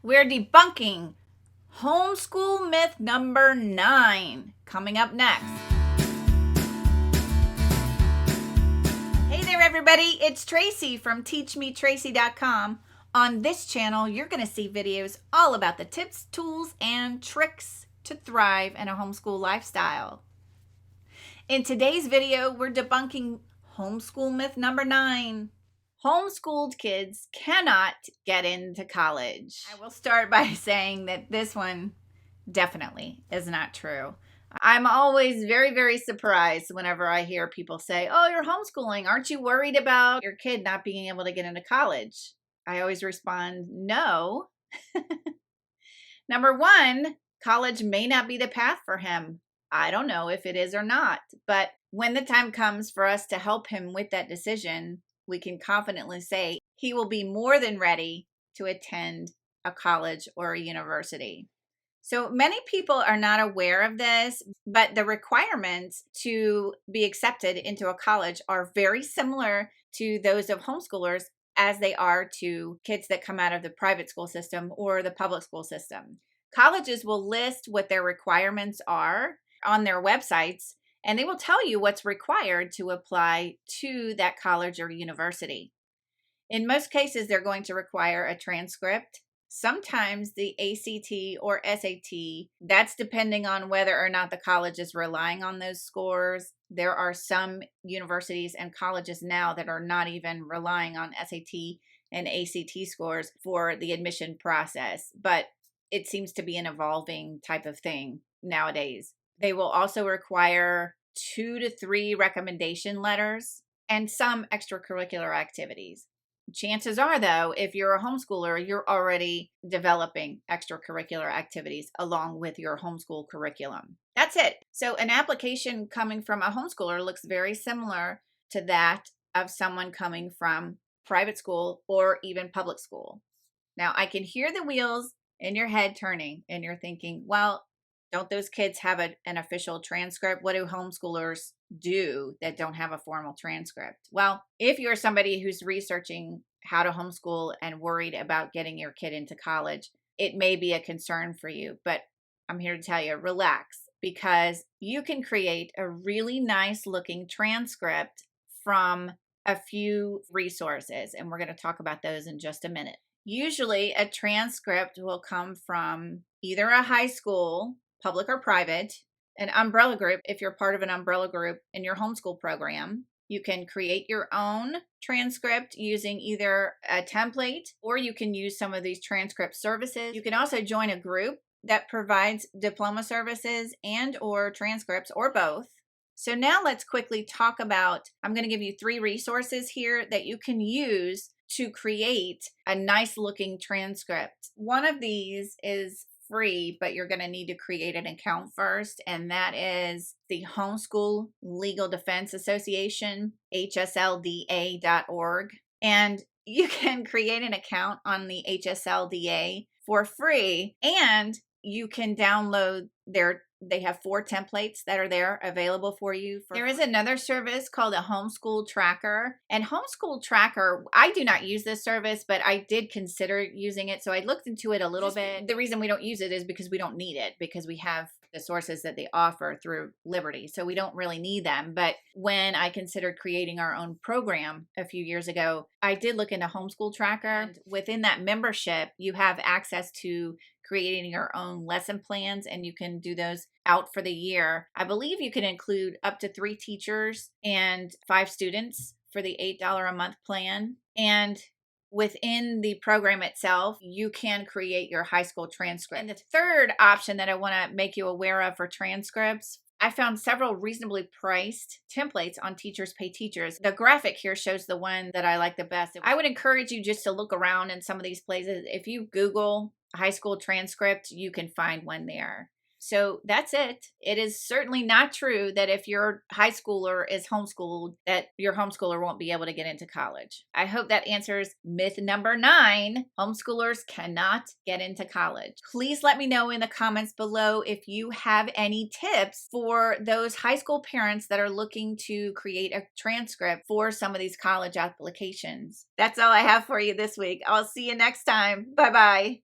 We're debunking homeschool myth number 9 coming up next. Hey there, everybody. It's Tracy from teachmetracy.com. On this channel, you're going to see videos all about the tips, tools, and tricks to thrive in a homeschool lifestyle. In today's video, we're debunking homeschool myth number 9. Homeschooled kids cannot get into college. I will start by saying that this one definitely is not true. I'm always very, very surprised whenever I hear people say, "Oh, you're homeschooling. Aren't you worried about your kid not being able to get into college?" I always respond, no. Number one, college may not be the path for him. I don't know if it is or not, but when the time comes for us to help him with that decision, we can confidently say he will be more than ready to attend a college or a university. So many people are not aware of this, but the requirements to be accepted into a college are very similar to those of homeschoolers as they are to kids that come out of the private school system or the public school system. Colleges will list what their requirements are on their websites, and they will tell you what's required to apply to that college or university. In most cases, they're going to require a transcript, sometimes the ACT or SAT. That's depending on whether or not the college is relying on those scores. There are some universities and colleges now that are not even relying on SAT and ACT scores for the admission process, but it seems to be an evolving type of thing nowadays. They will also require 2 to 3 recommendation letters and some extracurricular activities. Chances are, though, if you're a homeschooler, you're already developing extracurricular activities along with your homeschool curriculum. That's it. So an application coming from a homeschooler looks very similar to that of someone coming from private school or even public school. Now, I can hear the wheels in your head turning, and you're thinking, well, don't those kids have an official transcript? What do homeschoolers do that don't have a formal transcript? Well, if you're somebody who's researching how to homeschool and worried about getting your kid into college, it may be a concern for you, but I'm here to tell you, relax, because you can create a really nice looking transcript from a few resources, and we're going to talk about those in just a minute. Usually a transcript will come from either a high school, public or private, an umbrella group. If you're part of an umbrella group in your homeschool program, you can create your own transcript using either a template, or you can use some of these transcript services. You can also join a group that provides diploma services and or transcripts, or both. So now let's quickly talk about, I'm going to give you 3 resources here that you can use to create a nice looking transcript. One of these is free, but you're going to need to create an account first, and that is the Homeschool Legal Defense Association, hslda.org. And you can create an account on the HSLDA for free, and you can download they have 4 templates that are there available for you. There is another service called a Homeschool Tracker. And Homeschool Tracker, I do not use this service, but I did consider using it. So I looked into it a little bit. The reason we don't use it is because we don't need it, because we have the sources that they offer through Liberty. So we don't really need them. But when I considered creating our own program a few years ago, I did look into Homeschool Tracker. And within that membership, you have access to creating your own lesson plans, and you can do those out for the year. I believe you can include up to 3 teachers and 5 students for the $8 a month plan. And within the program itself, you can create your high school transcript. And the third option that I want to make you aware of for transcripts, I found several reasonably priced templates on Teachers Pay Teachers. The graphic here shows the one that I like the best. I would encourage you just to look around in some of these places. If you Google high school transcript, you can find one there. So that's it. It is certainly not true that if your high schooler is homeschooled, that your homeschooler won't be able to get into college. I hope that answers myth number 9. Homeschoolers cannot get into college. Please let me know in the comments below if you have any tips for those high school parents that are looking to create a transcript for some of these college applications. That's all I have for you this week. I'll see you next time. Bye-bye.